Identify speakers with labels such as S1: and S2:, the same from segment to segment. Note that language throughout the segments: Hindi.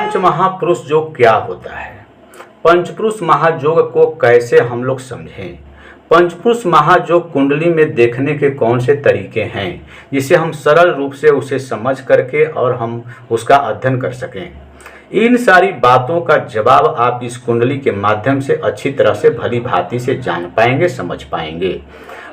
S1: पंच महापुरुष योग क्या होता है? पंचपुरुष महायोग को कैसे हम लोग समझें? पंचपुरुष महायोग कुंडली में देखने के कौन से तरीके हैं जिसे हम सरल रूप से उसे समझ करके और हम उसका अध्ययन कर सकें? इन सारी बातों का जवाब आप इस कुंडली के माध्यम से अच्छी तरह से भली भांति से जान पाएंगे, समझ पाएंगे।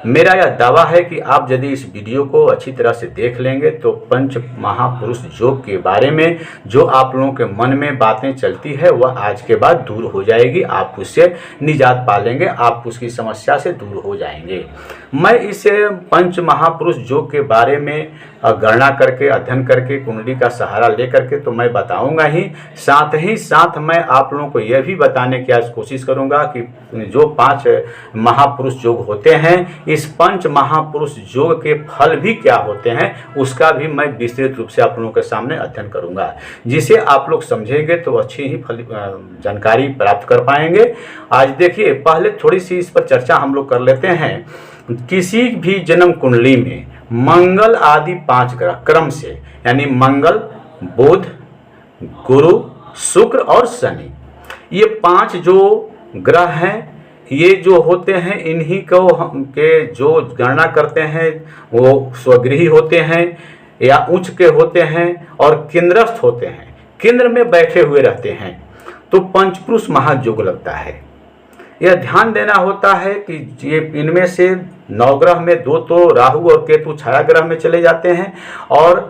S1: मेरा यह दावा है कि आप यदि इस वीडियो को अच्छी तरह से देख लेंगे तो पंच महापुरुष योग के बारे में जो आप लोगों के मन में बातें चलती है वह आज के बाद दूर हो जाएगी। आप उससे निजात पा लेंगे, आप उसकी समस्या से दूर हो जाएंगे। मैं इस पंच महापुरुष योग के बारे में गणना करके अध्ययन करके कुंडली का सहारा ले करके तो मैं बताऊंगा ही साथ मैं आप लोगों को यह भी बताने की आज कोशिश करूंगा कि जो 5 महापुरुष योग होते हैं, इस पंच महापुरुष योग के फल भी क्या होते हैं उसका भी मैं विस्तृत रूप से आप लोगों के सामने अध्ययन करूंगा, जिसे आप लोग समझेंगे तो अच्छी ही जानकारी प्राप्त कर पाएंगे। आज देखिए, पहले थोड़ी सी इस पर चर्चा हम लोग कर लेते हैं। किसी भी जन्म कुंडली में मंगल आदि 5 ग्रह क्रम से, यानी मंगल, बुध, गुरु, शुक्र और शनि, ये 5 जो ग्रह हैं, ये जो होते हैं इन्हीं को के जो गणना करते हैं वो स्वगृही होते हैं या उच्च के होते हैं और केंद्रस्थ होते हैं, केंद्र में बैठे हुए रहते हैं, तो पंचपुरुष महायोग लगता है। यह ध्यान देना होता है कि ये इनमें से 9 ग्रह में 2 तो राहु और केतु छाया ग्रह में चले जाते हैं और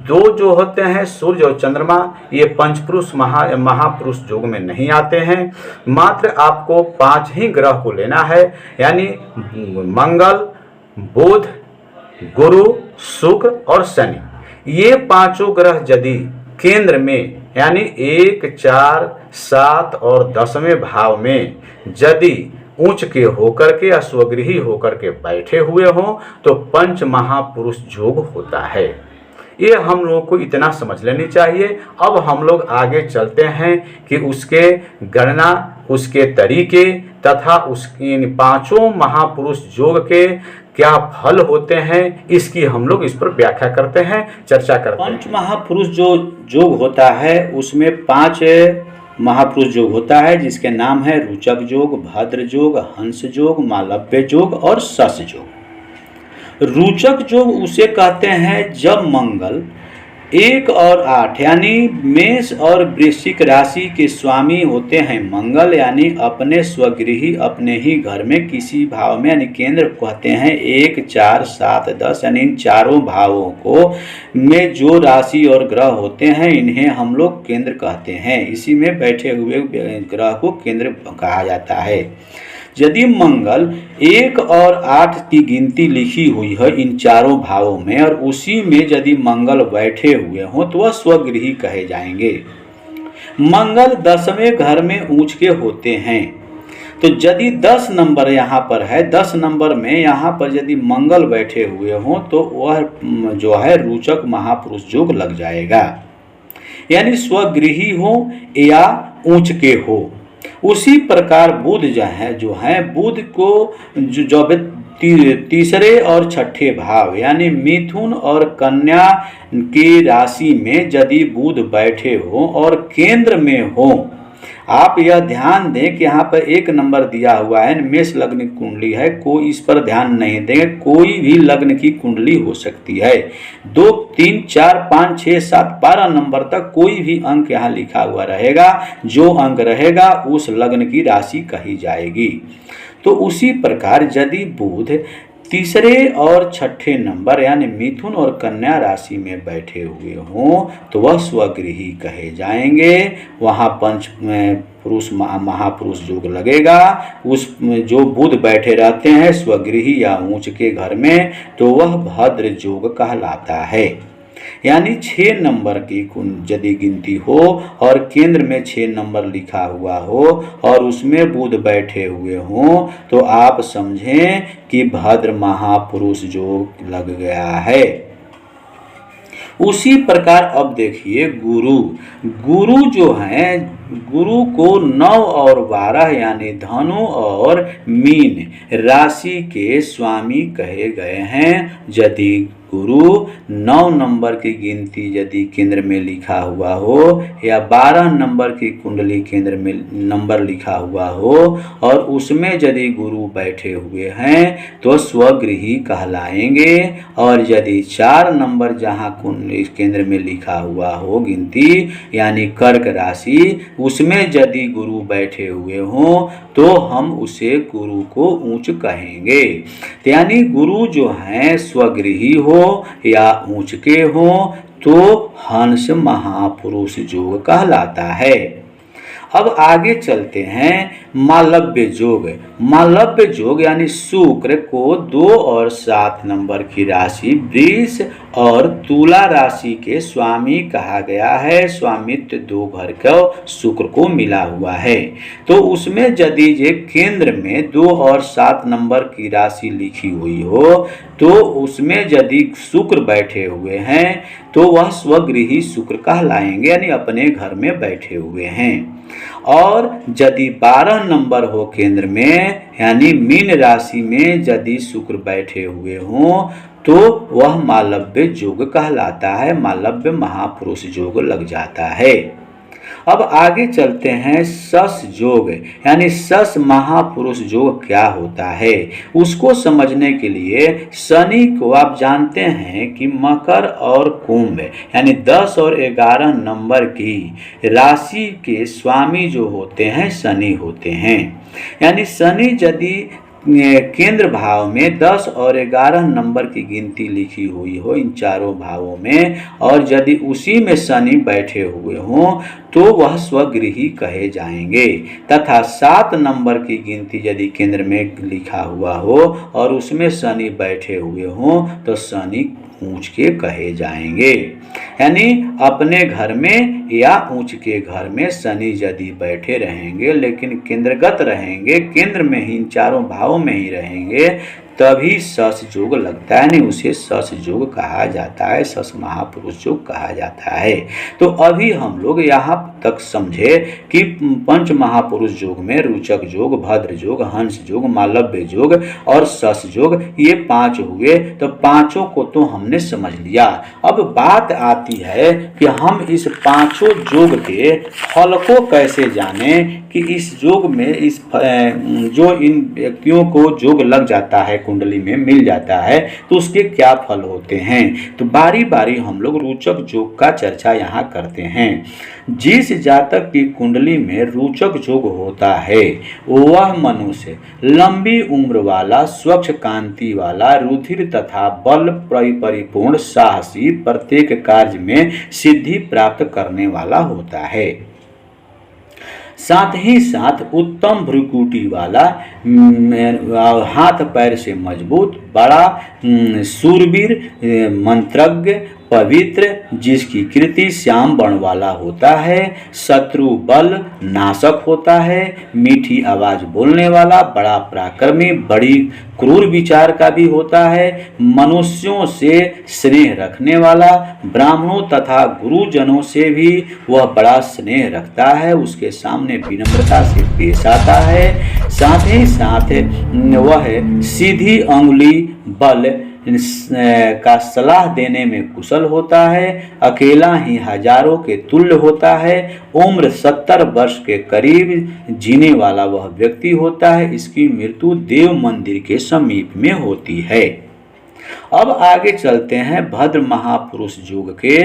S1: 2 जो होते हैं सूर्य और चंद्रमा, ये पंचपुरुष महापुरुष योग में नहीं आते हैं। मात्र आपको 5 ही ग्रह को लेना है, यानी मंगल, बुध, गुरु, शुक्र और शनि। ये 5 ग्रह यदि केंद्र में यानी 1, 4, 7 और 10वें भाव में यदि उच्च के होकर के या स्वगृही होकर के बैठे हुए हों तो पंच महापुरुष योग होता है। ये हम लोगों को इतना समझ लेनी चाहिए। अब हम लोग आगे चलते हैं कि उसके गणना, उसके तरीके तथा इन 5 महापुरुष योग के क्या फल होते हैं, इसकी हम लोग इस पर व्याख्या करते हैं, चर्चा करते हैं।
S2: पंच महापुरुष जो योग होता है उसमें 5 महापुरुष योग होता है, जिसके नाम है रुचक योग, भद्र योग, हंस योग, मालव्य योग और शश योग। रुचक योग उसे कहते हैं जब मंगल 1 और 8 यानी मेष और वृश्चिक राशि के स्वामी होते हैं। मंगल यानी अपने स्वगृही अपने ही घर में किसी भाव में, यानी केंद्र कहते हैं 1, 4, 7, 10, यानी इन चारों भावों को में जो राशि और ग्रह होते हैं इन्हें हम लोग केंद्र कहते हैं। इसी में बैठे हुए ग्रह को केंद्र कहा जाता है। यदि मंगल 1 और 8 की गिनती लिखी हुई है इन चारों भावों में और उसी में यदि मंगल बैठे हुए हों तो वह स्वगृही कहे जाएंगे। मंगल 10वें घर में उच्च के होते हैं, तो यदि 10 नंबर यहाँ पर है, 10 नंबर में यहाँ पर यदि मंगल बैठे हुए हों तो वह जो है रुचक महापुरुष योग लग जाएगा, यानी स्वगृही हो या उच्च के हो। उसी प्रकार बुध जो है बुध को जो तीसरे और छठे भाव यानी मिथुन और कन्या की राशि में यदि बुध बैठे हो और केंद्र में हो, आप यह ध्यान दें कि यहाँ पर 1 नंबर दिया हुआ है, मेष लग्न कुंडली है, कोई इस पर ध्यान नहीं देंगे, कोई भी लग्न की कुंडली हो सकती है। 2, 3, 4, 5, 6, 7, 12 नंबर तक कोई भी अंक यहाँ लिखा हुआ रहेगा, जो अंक रहेगा उस लग्न की राशि कही जाएगी। तो उसी प्रकार यदि बुध तीसरे और छठे नंबर यानी मिथुन और कन्या राशि में बैठे हुए हों तो वह स्वगृही कहे जाएंगे। वहाँ पंच पुरुष महापुरुष योग लगेगा। उस जो बुध बैठे रहते हैं स्वगृही या ऊंच के घर में तो वह भद्र योग कहलाता है, यानी 6 नंबर की यदि गिनती हो और केंद्र में 6 नंबर लिखा हुआ हो और उसमें बुध बैठे हुए हों तो आप समझें कि भद्र महापुरुष योग लग गया है। उसी प्रकार अब देखिए गुरु जो है गुरु को 9 और 12 यानी धनु और मीन राशि के स्वामी कहे गए हैं। यदि गुरु 9 नंबर की गिनती यदि केंद्र में लिखा हुआ हो या 12 नंबर की कुंडली केंद्र में नंबर लिखा हुआ हो और उसमें यदि गुरु बैठे हुए हैं तो स्वगृही कहलाएंगे। और यदि 4 नंबर जहाँ कुंडली केंद्र में लिखा हुआ हो गिनती यानी कर्क राशि उसमें यदि गुरु बैठे हुए हों तो हम उसे गुरु को ऊंच कहेंगे। यानी गुरु जो हैं स्वगृही हो या ऊंच के हो तो हंस महापुरुष योग कहलाता है। अब आगे चलते हैं मालव्य योग। मालव्य योग यानी शुक्र को 2 और 7 नंबर की राशि वृष और तुला राशि के स्वामी कहा गया है। स्वामित्व 2 घर का शुक्र को मिला हुआ है। तो उसमें यदि ये केंद्र में 2 और 7 नंबर की राशि लिखी हुई हो तो उसमें यदि शुक्र बैठे हुए हैं तो वह स्वगृही शुक्र कहलाएंगे यानी अपने घर में बैठे हुए हैं। और यदि 12 नंबर हो केंद्र में यानी मीन राशि में यदि शुक्र बैठे हुए हों तो वह मालव्य योग कहलाता है। मालव्य महापुरुष योग लग जाता है। अब आगे चलते हैं सस योग यानी सस महापुरुष योग क्या होता है उसको समझने के लिए शनि को आप जानते हैं कि मकर और कुंभ यानी 10 और 11 नंबर की राशि के स्वामी जो होते हैं शनि होते हैं। यानी शनि यदि केंद्र भाव में 10 और 11 नंबर की गिनती लिखी हुई हो इन चारों भावों में और यदि उसी में शनि बैठे हुए हों तो वह स्वगृही कहे जाएंगे। तथा 7 नंबर की गिनती यदि केंद्र में लिखा हुआ हो और उसमें शनि बैठे हुए हों तो शनि ऊंच के कहे जाएंगे। यानी अपने घर में या ऊंच के घर में शनि यदि बैठे रहेंगे लेकिन केंद्रगत रहेंगे केंद्र में ही इन चारों भावों में ही रहेंगे तभी सस योग लगता है। नहीं उसे सस योग कहा जाता है। सस महापुरुष योग कहा जाता है। तो अभी हम लोग यहाँ तक समझे कि पंच महापुरुष योग में रुचक योग भद्र योग हंस योग मालव्य योग और सस योग ये 5 हुए। तो पांचों को तो हमने समझ लिया। अब बात आती है कि हम इस 5 योग के फल को कैसे जाने कि इस योग में इस जो इन व्यक्तियों को योग लग जाता है कुंडली में मिल जाता है तो उसके क्या फल होते हैं। तो बारी बारी हम लोग रोचक योग का चर्चा यहाँ करते हैं। जिस जातक की कुंडली में रोचक योग होता है वह मनुष्य लंबी उम्र वाला स्वच्छ कांति वाला रुधिर तथा बल परिपूर्ण साहसी प्रत्येक कार्य में सिद्धि प्राप्त करने वाला होता है। साथ ही साथ उत्तम भ्रुकुटी वाला हाथ पैर से मजबूत बड़ा शूरवीर मंत्रज्ञ पवित्र जिसकी कृति श्याम वर्ण वाला होता है शत्रु बल नाशक होता है मीठी आवाज बोलने वाला बड़ा पराक्रमी बड़ी क्रूर विचार का भी होता है मनुष्यों से स्नेह रखने वाला ब्राह्मणों तथा गुरुजनों से भी वह बड़ा स्नेह रखता है उसके सामने विनम्रता से पेश आता है। साथ ही साथ वह सीधी अंगुली बल का सलाह देने में कुशल होता है अकेला ही हजारों के तुल्य होता है उम्र 70 वर्ष के करीब जीने वाला वह व्यक्ति होता है इसकी मृत्यु देव मंदिर के समीप में होती है। अब आगे चलते हैं भद्र महापुरुष योग के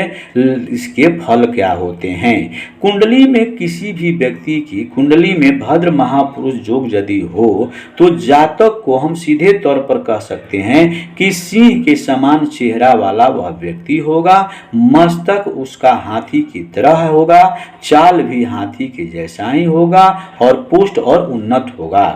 S2: इसके फल क्या होते हैं। कुंडली में किसी भी व्यक्ति की कुंडली में भद्र महापुरुष योग यदि हो तो जातक को हम सीधे तौर पर कह सकते हैं कि सिंह के समान चेहरा वाला वह व्यक्ति होगा मस्तक उसका हाथी की तरह होगा चाल भी हाथी के जैसा ही होगा और पुष्ट और उन्नत होगा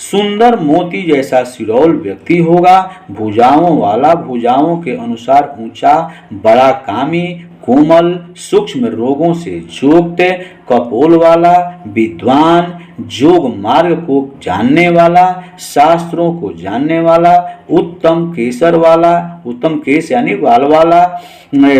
S2: सुंदर मोती जैसा सिरौल व्यक्ति होगा भुजाओं वाला भुजाओं के अनुसार ऊंचा बड़ा कामी कोमल सूक्ष्म रोगों से युक्त, कपोल वाला, विद्वान, योग मार्ग को जानने वाला, शास्त्रों को जानने वाला, उत्तम केसर वाला, उत्तम केस यानी बाल वाला,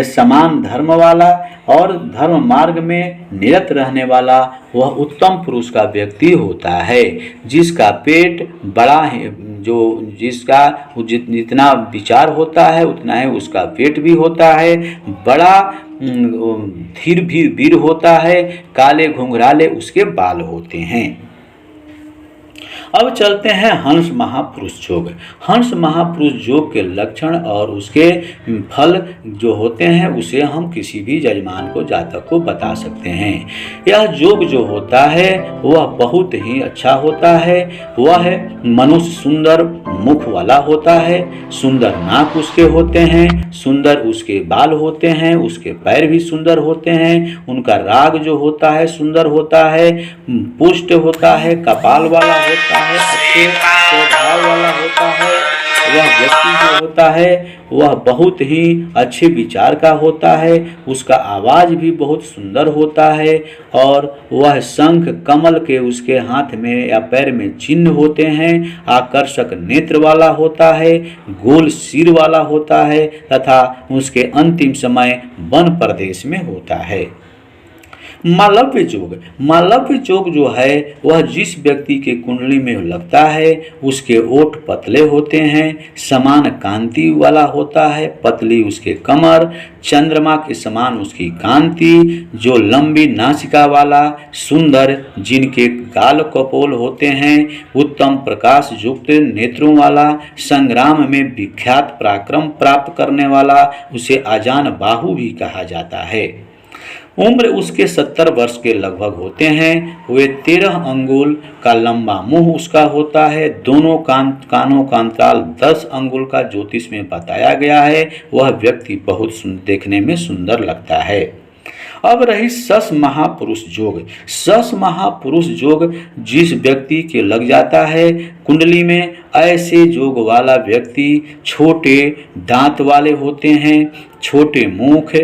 S2: समान धर्म वाला और धर्म मार्ग में निरत रहने वाला, वह उत्तम पुरुष का व्यक्ति होता है। जिसका पेट बड़ा है, जो जिसका जितना विचार होता है उतना ही उसका पेट भी होता है, बड़ा धीर भी वीर होता है, काले घुंघराले उसके बाल होते हैं। अब चलते हैं हंस महापुरुष योग। हंस महापुरुष योग के लक्षण और उसके फल जो होते हैं उसे हम किसी भी यजमान को, जातक को बता सकते हैं। यह योग जो होता है वह बहुत ही अच्छा होता है। वह मनुष्य सुंदर मुख वाला होता है, सुंदर नाक उसके होते हैं, सुंदर उसके बाल होते हैं, उसके पैर भी सुंदर होते हैं, उनका राग जो होता है सुंदर होता है, पुष्ट होता है, कपाल वाला होता है, अच्छे स्वभाव वाला होता है। वह व्यक्ति जो होता है वह बहुत ही अच्छे विचार का होता है, उसका आवाज़ भी बहुत सुंदर होता है और वह शंख कमल के उसके हाथ में या पैर में चिन्ह होते हैं, आकर्षक नेत्र वाला होता है, गोल सिर वाला होता है तथा उसके अंतिम समय वन प्रदेश में होता है। मालव्य योग, मालव्य योग जो है वह जिस व्यक्ति के कुंडली में लगता है उसके ओठ पतले होते हैं, समान कांति वाला होता है, पतली उसके कमर, चंद्रमा के समान उसकी कांति, जो लंबी नासिका वाला, सुंदर, जिनके गाल कपोल होते हैं, उत्तम प्रकाश युक्त नेत्रों वाला, संग्राम में विख्यात पराक्रम प्राप्त करने वाला, उसे आजान बाहु भी कहा जाता है। उम्र उसके 70 वर्ष के लगभग होते हैं। वे 13 अंगुल का लंबा मुंह उसका होता है, दोनों कानों का अंतराल 10 अंगुल का ज्योतिष में बताया गया है। वह व्यक्ति बहुत देखने में सुंदर लगता है। अब रही सस महापुरुष योग। सस महापुरुष योग जिस व्यक्ति के लग जाता है कुंडली में, ऐसे योग वाला व्यक्ति छोटे दांत वाले होते हैं, छोटे मुख,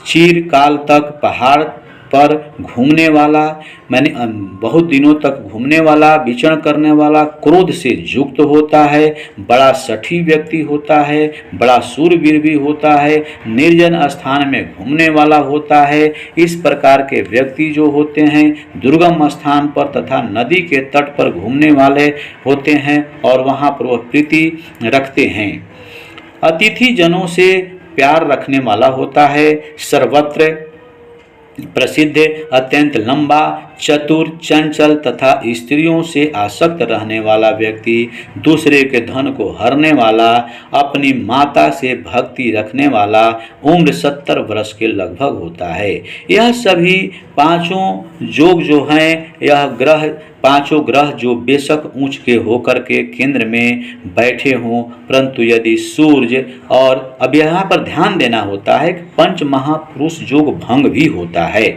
S2: चिरकाल तक पहाड़ पर घूमने वाला, बहुत दिनों तक घूमने वाला, विचरण करने वाला, क्रोध से युक्त होता है, बड़ा सठी व्यक्ति होता है, बड़ा शूरवीर भी होता है, निर्जन स्थान में घूमने वाला होता है। इस प्रकार के व्यक्ति जो होते हैं दुर्गम स्थान पर तथा नदी के तट पर घूमने वाले होते हैं और वहाँ पर वह प्रीति रखते हैं। अतिथि जनों से प्यार रखने वाला होता है, सर्वत्र प्रसिद्ध, अत्यंत लंबा, चतुर, चंचल तथा स्त्रियों से आसक्त रहने वाला व्यक्ति, दूसरे के धन को हरने वाला, अपनी माता से भक्ति रखने वाला, उम्र 70 वर्ष के लगभग होता है। यह सभी पांचों योग जो हैं, यह पांचों ग्रह जो बेशक ऊंच के होकर के केंद्र में बैठे हों, परंतु यदि सूर्य, और अब यहाँ पर ध्यान देना होता है कि पंच महापुरुष योग भंग भी होता है।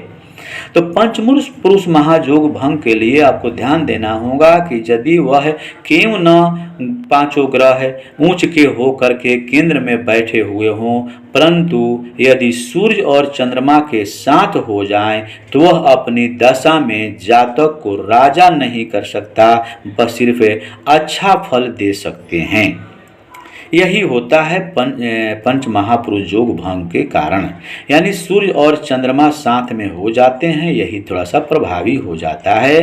S2: तो पंचपुरुष महायोग भंग के लिए आपको ध्यान देना होगा कि यदि वह क्यों न पांचों ग्रह ऊंच के हो करके केंद्र में बैठे हुए हों, परंतु यदि सूर्य और चंद्रमा के साथ हो जाएं तो वह अपनी दशा में जातक को राजा नहीं कर सकता, बस सिर्फ अच्छा फल दे सकते हैं। यही होता है पंच महापुरुष योग भंग के कारण, यानी सूर्य और चंद्रमा साथ में हो जाते हैं, यही थोड़ा सा प्रभावी हो जाता है।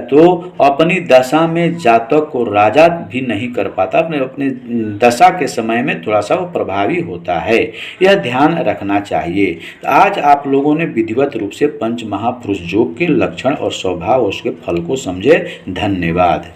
S2: तो अपनी दशा में जातक को राजा भी नहीं कर पाता, अपने दशा के समय में थोड़ा सा वो प्रभावी होता है, यह ध्यान रखना चाहिए। आज आप लोगों ने विधिवत रूप से पंच महापुरुष योग के लक्षण और स्वभाव और उसके फल को समझे। धन्यवाद।